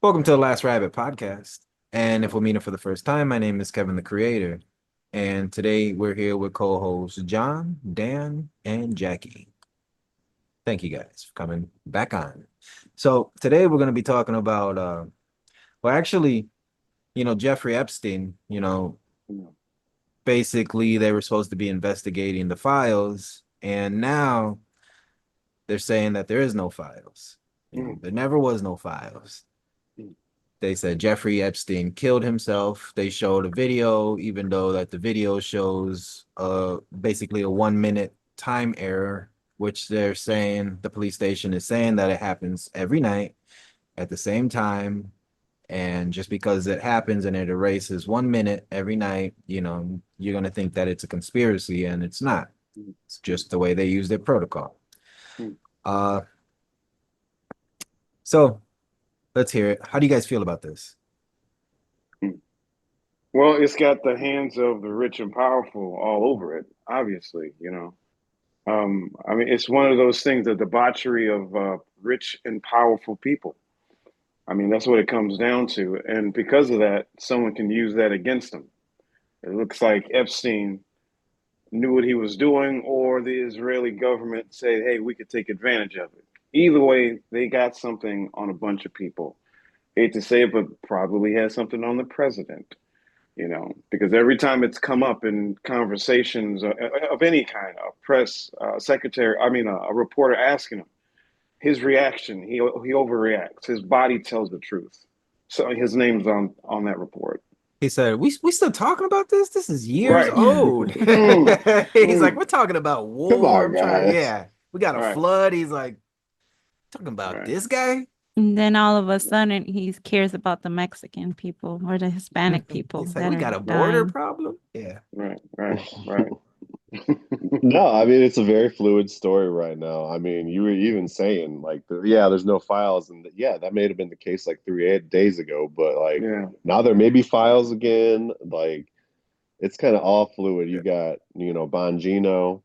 Welcome to the Last Rabbit podcast. And if we're meeting for the first time, my name is Kevin the Creator. And today we're here with co-hosts John, Dan, and Jackie. Thank you guys for coming back on. So today we're going to be talking about, well, actually, Jeffrey Epstein, basically they were supposed to be investigating the files. And now they're saying that there is no files. There never was no files. They said Jeffrey Epstein killed himself. They showed a video, even though that the video shows basically a 1 minute time error, which they're saying the police station is saying that it happens every night at the same time. And just because it happens and it erases 1 minute every night, you're gonna think that it's a conspiracy, and it's not. It's just the way they use their protocol. Uh so let's hear it. How do you guys feel about this? Well, it's got the hands of the rich and powerful all over it, obviously. I mean, it's one of those things, the debauchery of rich and powerful people. I mean, that's what it comes down to. And because of that, someone can use that against them. It looks like Epstein knew what he was doing, or the Israeli government said, hey, we could take advantage of it. Either way, they got something on a bunch of people. Hate to say it, but probably has something on the president. Because every time it's come up in conversations of any kind, a press secretary, a reporter asking him, his reaction, he overreacts. His body tells the truth. So his name's on that report. He said, we still talking about this? This is years Right. old. Mm, He's like, mm. we're talking about Come war. on, I'm trying, guys. yeah. We got a Right. flood. He's like, talking about Right. this guy? And then all of a sudden, he cares about the Mexican people or the Hispanic people He's like, that we are got a border dying. problem? Yeah. Right. Right. Right. No, I mean it's a very fluid story right now. I mean, you were even saying like, yeah, there's no files, and yeah, that may have been the case like 3 days ago, but like Yeah. now there may be files again. Like it's kind of all fluid. Yeah. You got Bongino,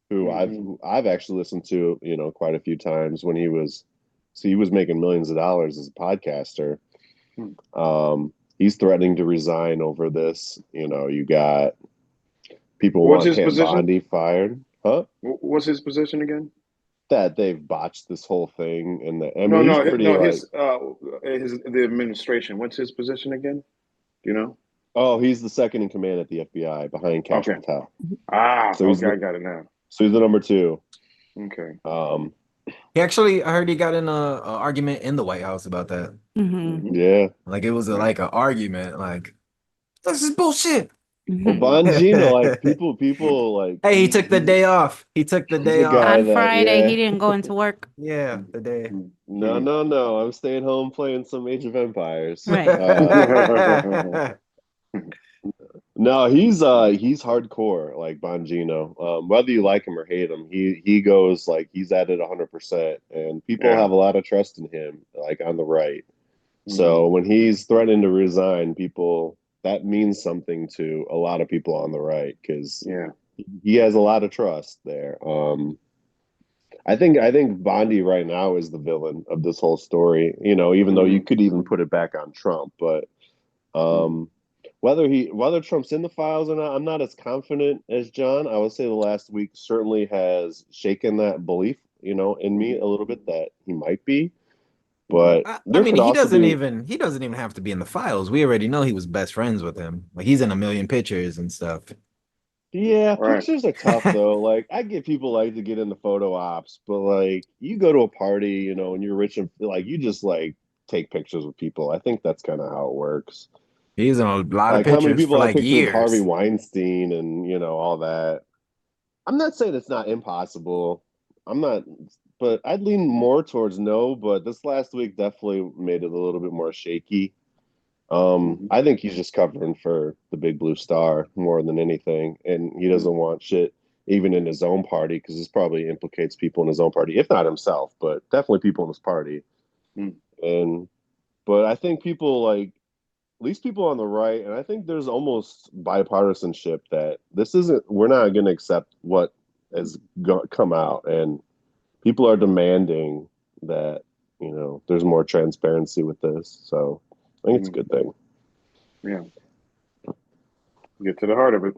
who Hmm. I've actually listened to quite a few times when he was making millions of dollars as a podcaster. He's threatening to resign over this. You got people What's want his Pam position? Bondi fired. Huh? What's his position again? That they've botched this whole thing, and I No, mean he's no, pretty no. like, His the administration. What's his position again? Do you know? oh, he's the second in command at the FBI behind Cash Okay. Patel. So Okay, I got it now. he's the number two. Okay. Um, I heard he got in a argument in the White House about that. Hmm yeah. Like it was Right. like an argument. Like, this is bullshit. Well, hmm Bongino, like people like Hey, he took the day off. He took the he's day the off. guy On that, Friday, yeah, he didn't go into work. Yeah, the day. no, no, no, I'm staying home playing some Age of Empires. Right. No, he's hardcore like Bongino. Whether you like him or hate him, he goes like he's at it 100%, and people Yeah. have a lot of trust in him, like on the right. Mhm. So when he's threatening to resign, people that means something to a lot of people on the right because Yeah. he has a lot of trust there. I think Bondi right now is the villain of this whole story. Even though you Mhm. could even put it back on Trump, but Mhm. um, whether Trump's in the files or not, I'm not as confident as John. I would say the last week certainly has shaken that belief, in me Mhm. a little bit that he might be. Mhm. But I there mean, could also be, he doesn't even have to be in the files. We already know he was best friends with him. Like he's in a million pictures and stuff. yeah, Right. pictures are tough though. Like I get people like to get into photo ops, but like you go to a party, and you're rich and like you just like take pictures with people. I think that's kind of how it works. He's in a lot of Like how many pictures for people have like pictures of Harvey years. Weinstein and all that. I'm not saying it's not impossible. I'm not, but I'd lean more towards no. But this last week definitely made it a little bit more shaky. Mhm. I think he's just covering for the big blue star more than anything, and he doesn't want shit even in his own party because this probably implicates people in his own party, if not himself, but definitely people in his party. Mhm. And but I think people like at least people on the right, and I think there's almost bipartisanship that this isn't. We're not going to accept what has come out, and people are demanding that there's more transparency with this. So I think it's a good thing. Yeah. Get to the heart of it.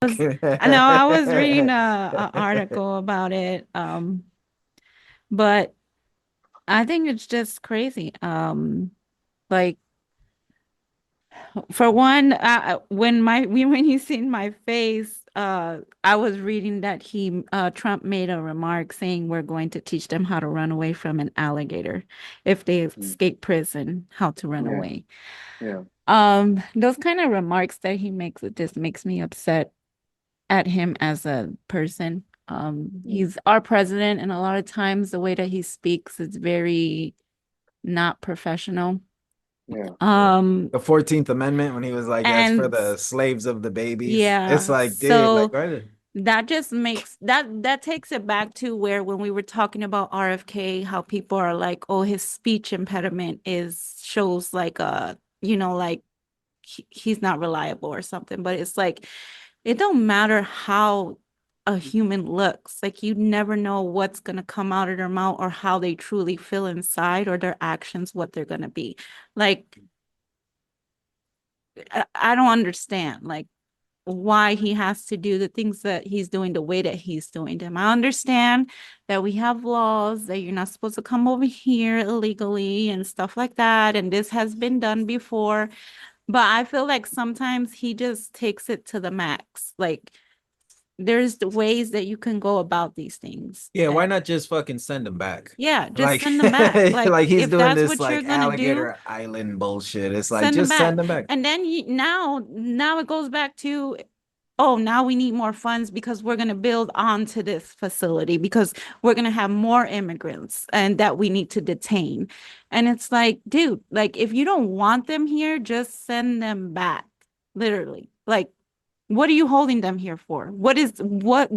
I know I was reading a article about it. But I think it's just crazy. Like for one, when you seen my face, I was reading that Trump made a remark saying we're going to teach them how to run away from an alligator if they escape prison, how to run Yeah. away. Yeah. Those kind of remarks that he makes, it just makes me upset at him as a person. He's our president, and a lot of times the way that he speaks is very not professional. Yeah. The 14th Amendment, when he was like, as for And the slaves of the babies, it's yeah, like, dude, like, so right? that just makes that takes it back to where when we were talking about RFK, how people are like, oh, his speech impediment is shows like like he's not reliable or something. But it's like it don't matter how a human looks. Like you never know what's gonna come out of their mouth or how they truly feel inside or their actions, what they're gonna be. Like I don't understand like why he has to do the things that he's doing the way that he's doing them. I understand that we have laws that you're not supposed to come over here illegally and stuff like that. And this has been done before. But I feel like sometimes he just takes it to the max. Like there's the ways that you can go about these things. Yeah, why not just fucking send him back? Yeah, just Like, send them back. Like like he's if doing that's this what you're like gonna do, alligator island bullshit. It's like, send them just send back. them back. And then now it goes back to, oh, now we need more funds because we're going to build onto this facility because we're going to have more immigrants and that we need to detain. And it's like, dude, like if you don't want them here, just send them back. Literally. Like, what are you holding them here for? What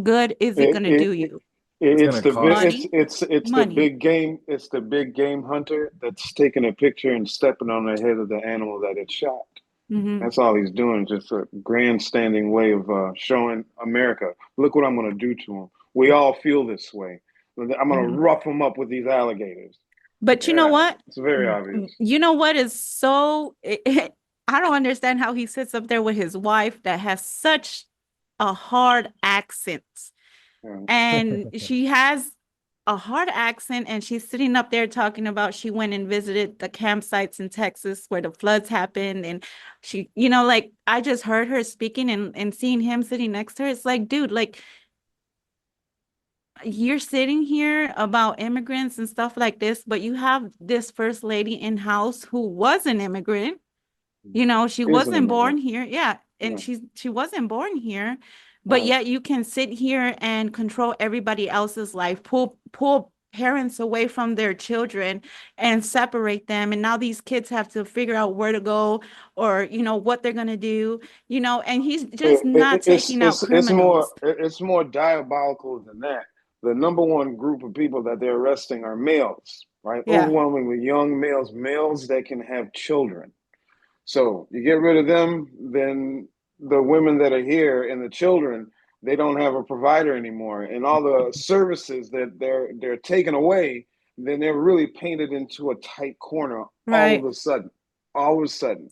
good is it It, going to it, do it, you? It's it's gonna the big, cost. Money, it's the money. big game. It's the big game hunter that's taking a picture and stepping on the head of the animal that it shot. Hmm. That's all he's doing. Just a grandstanding way of showing America, look what I'm going to do to them. We all feel this way. I'm going to Hmm. rough them up with these alligators. But you know Yeah, what? it's very obvious. You know what is so I don't understand how he sits up there with his wife that has such a hard accent. Yeah. And she has a hard accent and she's sitting up there talking about she went and visited the campsites in Texas where the floods happened and she like I just heard her speaking and seeing him sitting next to her. It's like, dude, like you're sitting here about immigrants and stuff like this, but you have this first lady in house who was an immigrant. She Is an wasn't born immigrant. here. Yeah, and Yeah. she wasn't born here, but Right. yet you can sit here and control everybody else's life, pull parents away from their children and separate them. And now these kids have to figure out where to go or what they're gonna do, and he's just not taking out criminals. It's more diabolical than that. The number one group of people that they're arresting are males, right? Yeah, Overwhelmingly young males, males that can have children. So you get rid of them, then the women that are here and the children, they don't have a provider anymore, and all the services that they're taking away, then they're really painted into a tight corner. All of right. a sudden, all of a sudden,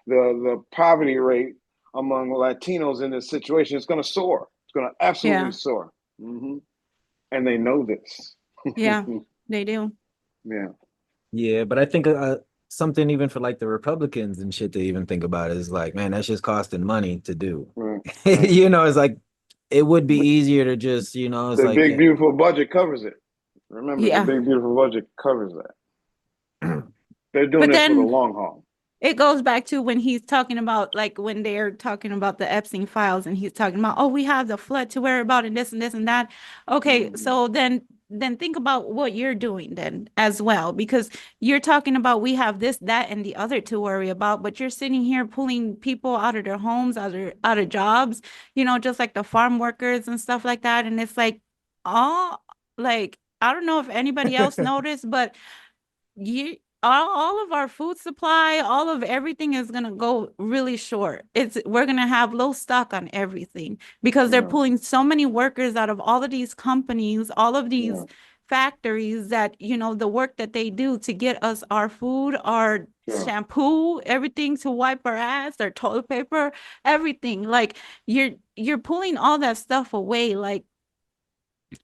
the poverty rate among Latinos in this situation is going to soar. It's going to absolutely Yeah, soar, and they know this. yeah, they do. Yeah, Yeah, but I think something even for like the Republicans and shit to even think about is like, man, that's just costing money to do. right, right. It's like it would be easier to just, it's The like, big beautiful budget covers it. Remember, the Yeah, big beautiful budget covers that. They're doing but this for the then long haul. it goes back to when he's talking about like when they're talking about the Epstein files and he's talking about, oh, we have the flood to worry about and this and that. Okay, Mhm. so then think about what you're doing then as well, because you're talking about we have this, that, and the other to worry about, but you're sitting here pulling people out of their homes, out of jobs, just like the farm workers and stuff like that. And it's like, oh, like I don't know if anybody else noticed, but you all of our food supply, all of everything is gonna go really short. We're gonna have low stock on everything because they're Yeah, pulling so many workers out of all of these companies, all of these yeah. factories that the work that they do to get us our food are Sure. shampoo, everything to wipe our ass, our toilet paper, everything. Like you're pulling all that stuff away, like,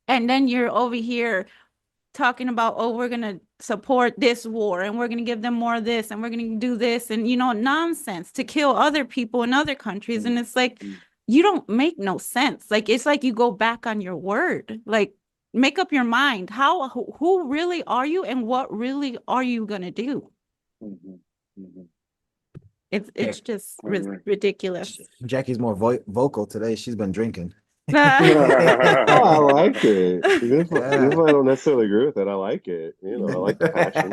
and then you're over here talking about, oh, we're gonna support this war and we're gonna give them more of this and we're gonna do this and nonsense to kill other people in other countries. And it's like you don't make no sense. Like it's like you go back on your word. Like make up your mind. Who really are you and what really are you gonna do? It's just ridiculous. Jackie's more vocal today. She's been drinking. Oh, I like it. Even if I Yeah. don't necessarily agree with it, I like it. I like the passion.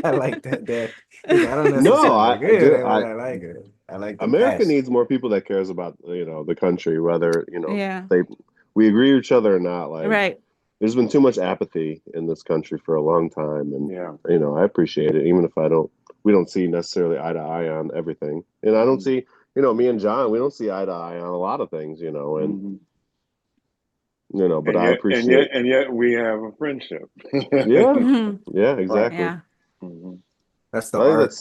I like that, Dad. I don't No, necessarily agree with it, but I I like it. I like the America passion. needs more people that cares about the country, whether Yeah. we agree with each other or not. Like, Right. there's been too much apathy in this country for a long time, and I appreciate it, even if we don't see necessarily eye to eye on everything, and I don't see, me and John, we don't see eye to eye on a lot of things, and but and I yet, appreciate, and yet we have a friendship. yeah, exactly. Yeah. That's the I think art.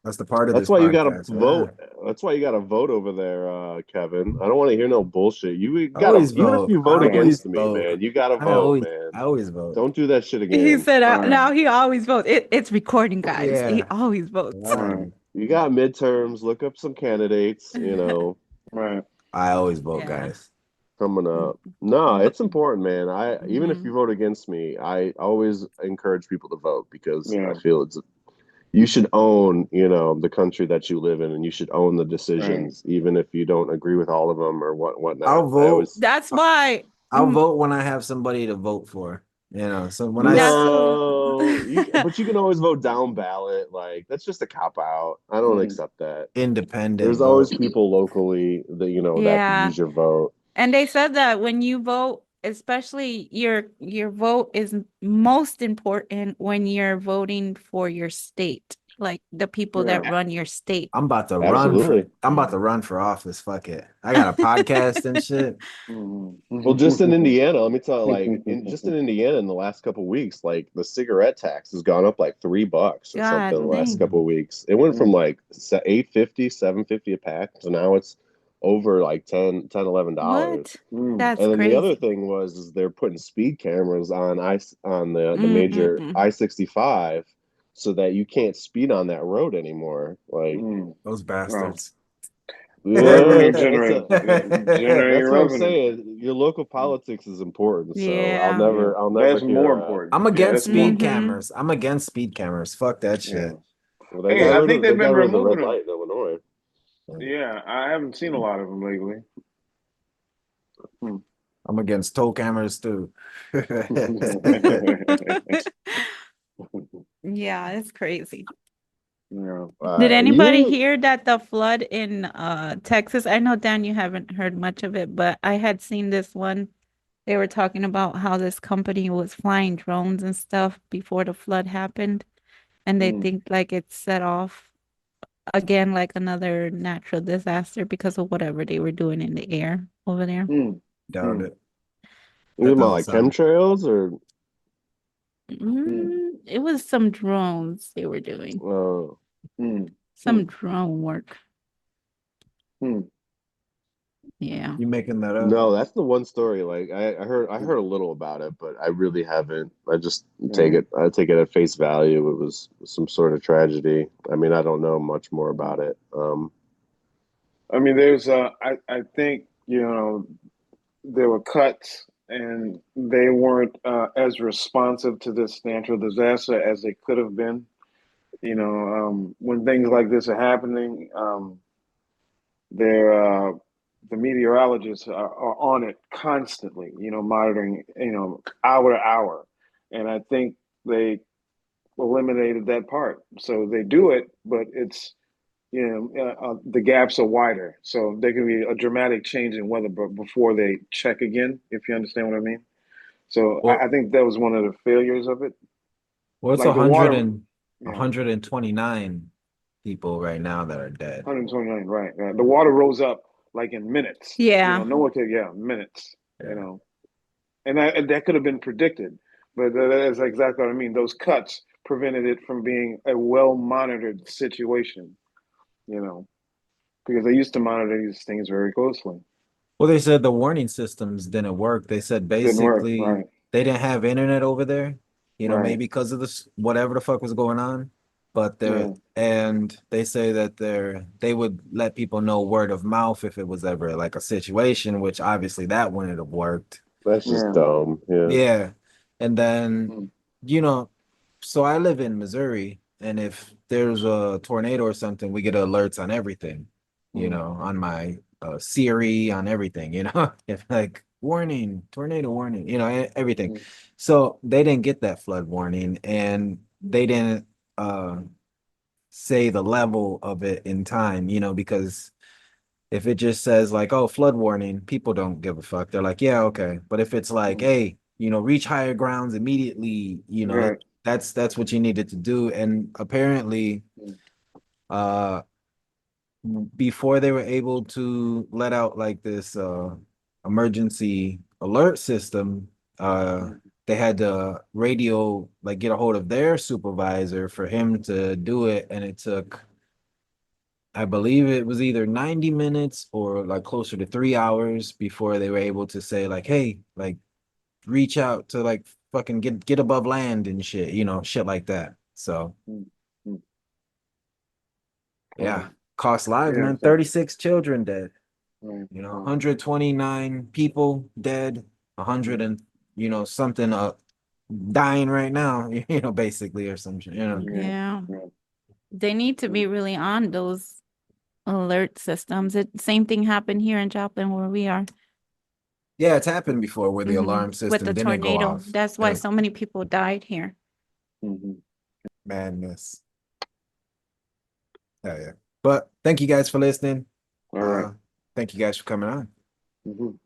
That's the part of that's this why you got to podcast. vote. That's why you got to vote over there, Kevin. I don't want to hear no bullshit. You I got to, always even if vote. you I vote always against me, vote. man, you got to I vote, always, man. I always vote. Don't do that shit again. He said now he always votes. It's recording, guys. Yeah. He always votes. You got midterms. Look up some candidates. Right. I always vote, Yeah. guys. Coming up. No, it's important, man. Even if you vote against me, I always encourage people to vote because I feel you should own, the country that you live in, and you should own the decisions, even if you don't agree with all of them or whatnot. I'll vote. That's why I'll vote when I have somebody to vote for. So when but you can always vote down ballot. Like, that's just a cop out. I don't accept that. independent, there's always people locally that that can use your vote. And they said that when you vote, especially your vote is most important when you're voting for your state, like the people that run your state. I'm about to Absolutely. I'm about to run for office. Fuck it. I got a podcast and shit. Well, just in Indiana, let me tell you, like, in Indiana, in the last couple of weeks, like, the cigarette tax has gone up like $3 or something in the last couple of weeks. It went from like $8.50, $7.50 a pack to now it's over like $11. What? That's and then crazy. the other thing is they're putting speed cameras on the major I-65 so that you can't speed on that road anymore. Like, those bastards. Revenue that's generating what I'm revenue. saying. Your local politics is important. So Yeah. I'll never That's hear more that. important. I'm against that's more speed cameras. I'm against speed cameers. Fuck that shit. Well, they I think they've been got rid of the red removing them. light in Illinois. Yeah, I haven't seen a lot of them lately. I'm against tow cameras too. Yeah, it's crazy. Yeah. Did anybody hear that the flood in Texas? I know, Dan, you haven't heard much of it, but I had seen this one. They were talking about how this company was flying drones and stuff before the flood happened, and they think like it set off again like another natural disaster because of whatever they were doing in the air over there. Doubt it. You about like chemtrails or? It was some drones they were doing. Some drone work. Yeah. You making that up? No, that's the one story. Like, I heard a little about it, but I really haven't. I just take it at face value. It was some sort of tragedy. I mean, I don't know much more about it. I mean, there's I think there were cuts and they weren't as responsive to this natural disaster as they could have been. When things like this are happening, the meteorologists are on it constantly, monitoring, hour to hour. And I think they eliminated that part. So they do it, but it's, the gaps are wider. So there can be a dramatic change in weather before they check again, if you understand what I mean. So I think that was one of the failures of it. Well, it's Like the water, 129 people right now that are dead. 129, right. The water rose up like in minutes. Yeah. No one could, minutes, And that could have been predicted. But that's exactly what I mean. Those cuts prevented it from being a well monitored situation, you know, because they used to monitor these things very closely. Well, they said the warning systems didn't work. They said Didn't work, basically right? they didn't have internet over there, Right. maybe because of this whatever the fuck was going on. But Yeah. they say that they would let people know word of mouth if it was ever like a situation, which obviously that wouldn't have worked. That's just Yeah. dumb. Yeah. Yeah. And then, Mm. you know, so I live in Missouri, and if there's a tornado or something, we get alerts on everything, Mm. on my Siri, on everything, if like warning, tornado warning, everything. Mm. So they didn't get that flood warning, and they didn't uh say the level of it in time, because if it just says like, oh, flood warning, people don't give a fuck. They're like, yeah, okay. But if it's like, Mm. hey, reach higher grounds immediately, Right. that's what you needed to do. And apparently, Mm. uh, before they were able to let out like this emergency alert system, Mm. they had to radio, like get a hold of their supervisor for him to do it, and it took, I believe it was either 90 minutes or like closer to 3 hours before they were able to say like, hey, like reach out to like fucking get above land and shit, shit like that. So Mm. Mm. yeah, Wow. cost lives, Yeah. man. So. 36 children dead, Right. Right. 129 people dead, 100 and something dying right now, basically, or some shit, Yeah. Yeah. Yeah. They need to Mm. be really on those alert systems. Same thing happened here in Joplin where we are. Yeah, it's happened before where the alarm With system the didn't go tornado. off. That's why Yeah, so many people died here. Mhm. madness. Yeah, yeah. But thank you guys for listening. All right. Thank you guys for coming on. Mhm.